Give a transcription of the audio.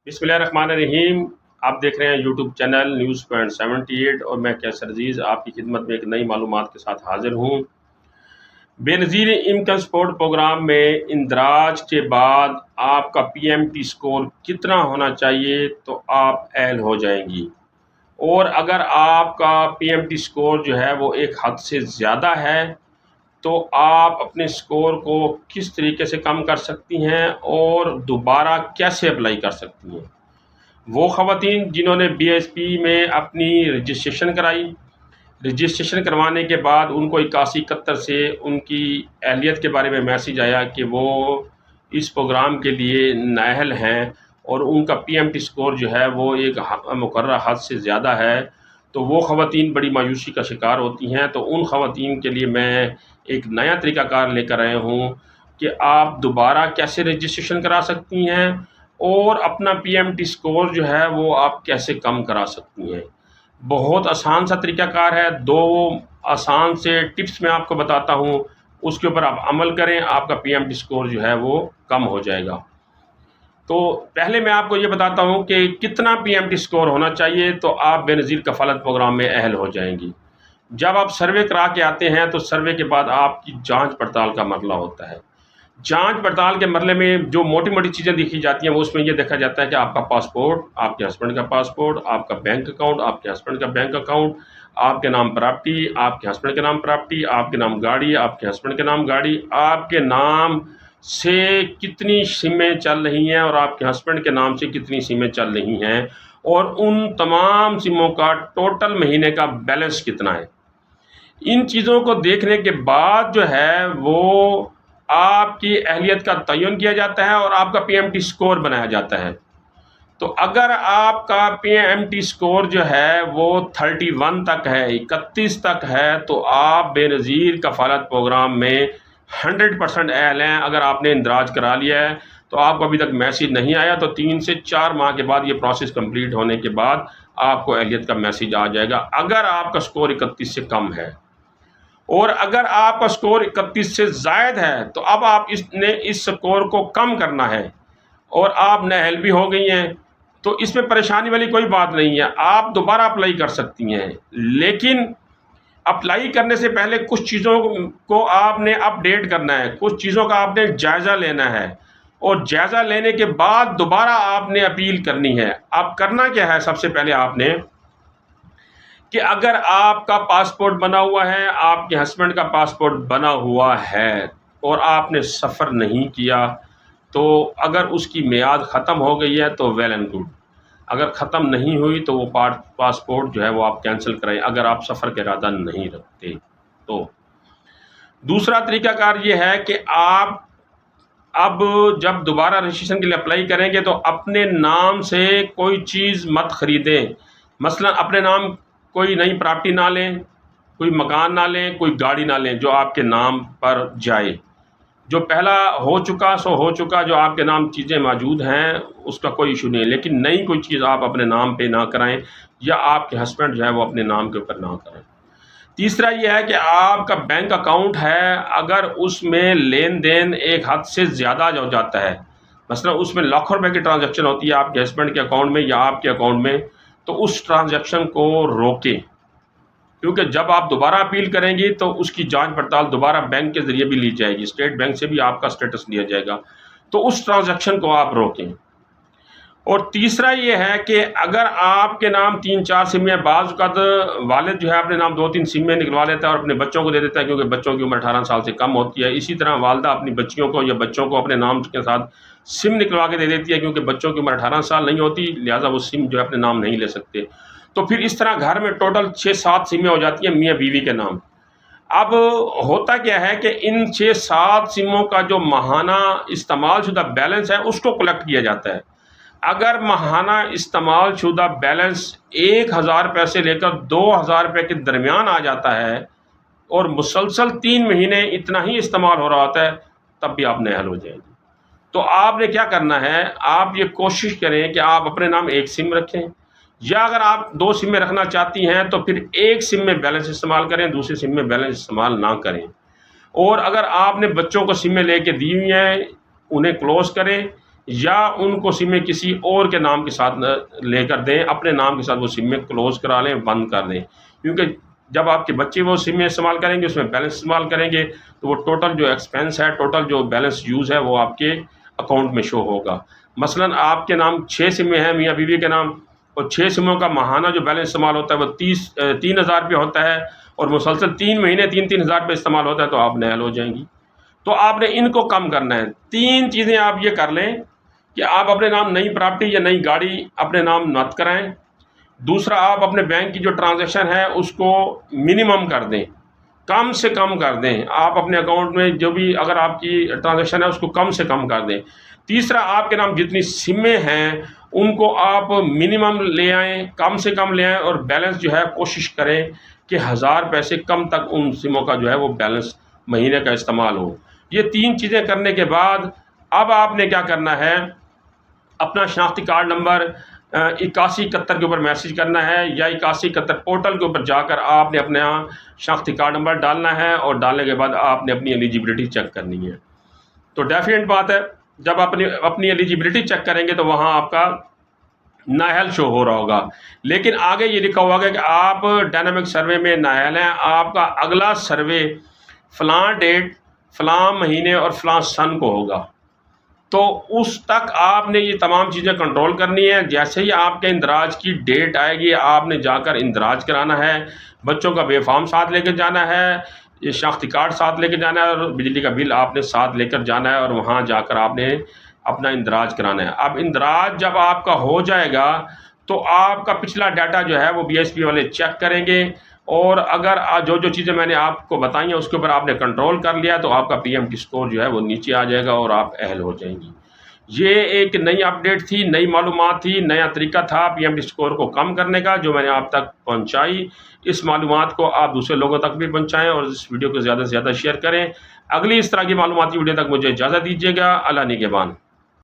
बिस्मिल्लाहिर्रहमानिर्रहीम। आप देख रहे हैं यूट्यूब चैनल न्यूज़ पॉइंट 78 और मैं कैसर अजीज़ आपकी खिदमत में एक नई मालूमात के साथ हाजिर हूँ। बेनज़ीर इनकम सपोर्ट प्रोग्राम में इंदराज के बाद आपका पीएमटी स्कोर कितना होना चाहिए तो आप एल हो जाएंगी, और अगर आपका पीएमटी स्कोर जो है वो एक हद से ज़्यादा है तो आप अपने स्कोर को किस तरीके से कम कर सकती हैं और दोबारा कैसे अप्लाई कर सकती हैं। वो ख़वातीन जिन्होंने बीएसपी में अपनी रजिस्ट्रेशन कराई, रजिस्ट्रेशन करवाने के बाद उनको 8171 से उनकी अहलियत के बारे में मैसेज आया कि वो इस प्रोग्राम के लिए नाअहल हैं और उनका पीएमटी स्कोर जो है वो एक मुकर्रर हद से ज़्यादा है, तो वो ख़वातीन बड़ी मायूसी का शिकार होती हैं। तो उन ख़वातीन के लिए मैं एक नया तरीक़ाकार लेकर आया हूँ कि आप दोबारा कैसे रजिस्ट्रेशन करा सकती हैं और अपना पीएमटी स्कोर जो है वो आप कैसे कम करा सकती हैं। बहुत आसान सा तरीक़ाकार है। 2 आसान से टिप्स मैं आपको बताता हूँ, उसके ऊपर आप अमल करें, आपका पीएमटी स्कोर जो है वो कम हो जाएगा। तो पहले मैं आपको ये बताता हूँ कि कितना पीएमटी स्कोर होना चाहिए तो आप बेनज़ीर कफ़ालत प्रोग्राम में अहल हो जाएंगी। जब आप सर्वे करा के आते हैं तो सर्वे के बाद आपकी जांच पड़ताल का मरला होता है। जांच पड़ताल के मरले में जो मोटी-मोटी चीज़ें देखी जाती हैं वो उसमें ये देखा जाता है कि आपका पासपोर्ट, आपके हस्बैंड का पासपोर्ट, आपका बैंक अकाउंट, आपके हस्बैंड का बैंक अकाउंट, आपके नाम प्रॉपर्टी, आपके हस्बैंड के नाम प्रॉपर्टी, आपके नाम गाड़ी, आपके हस्बैंड के नाम गाड़ी, आपके नाम से कितनी सिमें चल रही हैं और आपके हस्बैंड के नाम से कितनी सिमें चल रही हैं, और उन तमाम सिमों का टोटल महीने का बैलेंस कितना है। इन चीज़ों को देखने के बाद जो है वो आपकी अहलियत का तयन किया जाता है और आपका पीएमटी स्कोर बनाया जाता है। तो अगर आपका पीएमटी स्कोर जो है वो 31 तक है, 31 तक है, तो आप बेनज़ीर कफ़ालत प्रोग्राम में 100% अहल हैं। अगर आपने इंदराज करा लिया है तो आपको अभी तक मैसेज नहीं आया तो 3 से 4 माह के बाद ये प्रोसेस कंप्लीट होने के बाद आपको अहलियत का मैसेज आ जाएगा, अगर आपका स्कोर 31 से कम है। और अगर आपका स्कोर 31 से ज़ायद है तो अब आप इस स्कोर को कम करना है और आप नाअहल भी हो गई हैं, तो इसमें परेशानी वाली कोई बात नहीं है। आप दोबारा अप्लाई कर सकती हैं, लेकिन अप्लाई करने से पहले कुछ चीज़ों को आपने अपडेट करना है, कुछ चीज़ों का आपने जायज़ा लेना है, और जायज़ा लेने के बाद दोबारा आपने अपील करनी है। अब करना क्या है, सबसे पहले आपने कि अगर आपका पासपोर्ट बना हुआ है, आपके हस्बैंड का पासपोर्ट बना हुआ है और आपने सफ़र नहीं किया, तो अगर उसकी मियाद ख़त्म हो गई है तो वेल एंड गुड। अगर ख़त्म नहीं हुई तो वो पासपोर्ट जो है वो आप कैंसिल कराएं, अगर आप सफ़र का इरादा नहीं रखते तो। दूसरा तरीक़ाकार ये है कि आप अब जब दोबारा रजिस्ट्रेशन के लिए अप्लाई करेंगे तो अपने नाम से कोई चीज़ मत ख़रीदें। मसलन अपने नाम कोई नई प्रॉपर्टी ना लें, कोई मकान ना लें, कोई गाड़ी ना लें जो आपके नाम पर जाए। जो पहला हो चुका सो हो चुका, जो आपके नाम चीज़ें मौजूद हैं उसका कोई इशू नहीं है, लेकिन नई कोई चीज़ आप अपने नाम पे ना कराएं या आपके हस्बैंड जो है वो अपने नाम के ऊपर ना करें। तीसरा ये है कि आपका बैंक अकाउंट है, अगर उसमें लेन देन एक हद से ज़्यादा हो जाता है, मसलन उसमें लाखों रुपए की ट्रांजैक्शन होती है आपके हस्बैंड के अकाउंट में या आपके अकाउंट में, तो उस ट्रांजैक्शन को रोकें, क्योंकि जब आप दोबारा अपील करेंगी तो उसकी जांच पड़ताल दोबारा बैंक के ज़रिए भी ली जाएगी, स्टेट बैंक से भी आपका स्टेटस लिया जाएगा, तो उस ट्रांजैक्शन को आप रोकें। और तीसरा ये है कि अगर आपके नाम 3-4 सिमें, बाज़ औक़ात वालिद जो है अपने नाम 2-3 सिमें निकलवा लेता है और अपने बच्चों को दे देता है, क्योंकि बच्चों की उम्र 18 साल से कम होती है। इसी तरह वालदा अपनी बच्चियों को या बच्चों को अपने नाम के साथ सिम निकलवा के दे देती है, क्योंकि बच्चों की उम्र 18 साल नहीं होती, लिहाजा वो सिम जो है अपने नाम नहीं ले सकते। तो फिर इस तरह घर में टोटल 6-7 सिमें हो जाती हैं मियाँ बीवी के नाम। अब होता क्या है कि इन 6-7 सिमों का जो माहाना इस्तेमाल शुदा बैलेंस है उसको कलेक्ट किया जाता है। अगर माहाना इस्तेमाल शुदा बैलेंस 1000 रुपये से लेकर 2000 रुपये के दरमियान आ जाता है और मुसलसल 3 महीने इतना ही इस्तेमाल हो रहा होता है, तब भी आप नाअहल हो जाएंगे। तो आपने क्या करना है, आप ये कोशिश करें कि आप अपने नाम एक सिम रखें, या अगर आप 2 सिमें रखना चाहती हैं तो फिर एक सिम में बैलेंस इस्तेमाल करें, दूसरी सिम में बैलेंस इस्तेमाल ना करें। और अगर आपने बच्चों को सिमें लेके दी हुई हैं, उन्हें क्लोज़ करें, या उनको सिमें किसी और के नाम के साथ लेकर दें, अपने नाम के साथ वो सिमें क्लोज़ करा लें, बंद कर दें। क्योंकि जब आपके बच्चे वो सिमें इस्तेमाल करेंगे, उसमें बैलेंस इस्तेमाल करेंगे, तो वो टोटल जो एक्सपेंस है, टोटल जो बैलेंस यूज़ है, वो आपके अकाउंट में शो होगा। मसलन आपके नाम 6 सिमें हैं मियाँ बीवी के नाम, और 6 सिमों का माहाना जो बैलेंस इस्तेमाल होता है वो 3,000 रुपये होता है, और मुसलसल 3 महीने 3-3 हज़ार रुपये इस्तेमाल होता है, तो आप नहल हो जाएंगी। तो आपने इनको कम करना है। 3 चीज़ें आप ये कर लें कि आप अपने नाम नई प्रॉपर्टी या नई गाड़ी अपने नाम मत कराएं। दूसरा, आप अपने बैंक की जो ट्रांजैक्शन है उसको मिनिमम कर दें, कम से कम कर दें। आप अपने अकाउंट में जो भी अगर आपकी ट्रांजैक्शन है उसको कम से कम कर दें। तीसरा, आपके नाम जितनी सिमें हैं उनको आप मिनिमम ले आएँ, कम से कम ले आएँ, और बैलेंस जो है कोशिश करें कि 1000 रुपये से कम तक उन सिमों का जो है वो बैलेंस महीने का इस्तेमाल हो। ये 3 चीज़ें करने के बाद अब आपने क्या करना है, अपना शनाख्ती कार्ड नंबर 8171 के ऊपर मैसेज करना है, या 8171 पोर्टल के ऊपर जाकर आपने अपने यहाँ शनाख्ती कार्ड नंबर डालना है, और डालने के बाद आपने अपनी एलिजिबिलिटी चेक करनी है। तो डेफिनेट बात है, जब अपनी एलिजिबिलिटी चेक करेंगे तो वहाँ आपका नाअहल शो हो रहा होगा, लेकिन आगे ये लिखा हुआ है कि आप डायनामिक सर्वे में नाअहल हैं, आपका अगला सर्वे फ़लाँ डेट, फ़लाँ महीने और फ़लाँ सन को होगा। तो उस तक आपने ये तमाम चीज़ें कंट्रोल करनी है। जैसे ही आपके इंदराज की डेट आएगी, आपने जाकर इंदराज कराना है, बच्चों का बेफार्म साथ लेकर जाना है, ये शनाख्ती कार्ड साथ लेकर जाना है, और बिजली का बिल आपने साथ लेकर जाना है, और वहाँ जाकर आपने अपना इंदराज कराना है। अब इंदराज जब आपका हो जाएगा तो आपका पिछला डाटा जो है वो BSP वाले चेक करेंगे, और अगर जो जो चीज़ें मैंने आपको बताई हैं उसके ऊपर आपने कंट्रोल कर लिया तो आपका PMT स्कोर जो है वो नीचे आ जाएगा और आप अहल हो जाएंगी। ये एक नई अपडेट थी, नई मालूमात थी, नया तरीका था PMT स्कोर को कम करने का, जो मैंने आप तक पहुंचाई। इस मालूमात को आप दूसरे लोगों तक भी पहुंचाएं और इस वीडियो को ज़्यादा से ज़्यादा शेयर करें। अगली इस तरह की मालूमाती वीडियो तक मुझे इजाज़त दीजिएगा। अल्लाह निगहबान।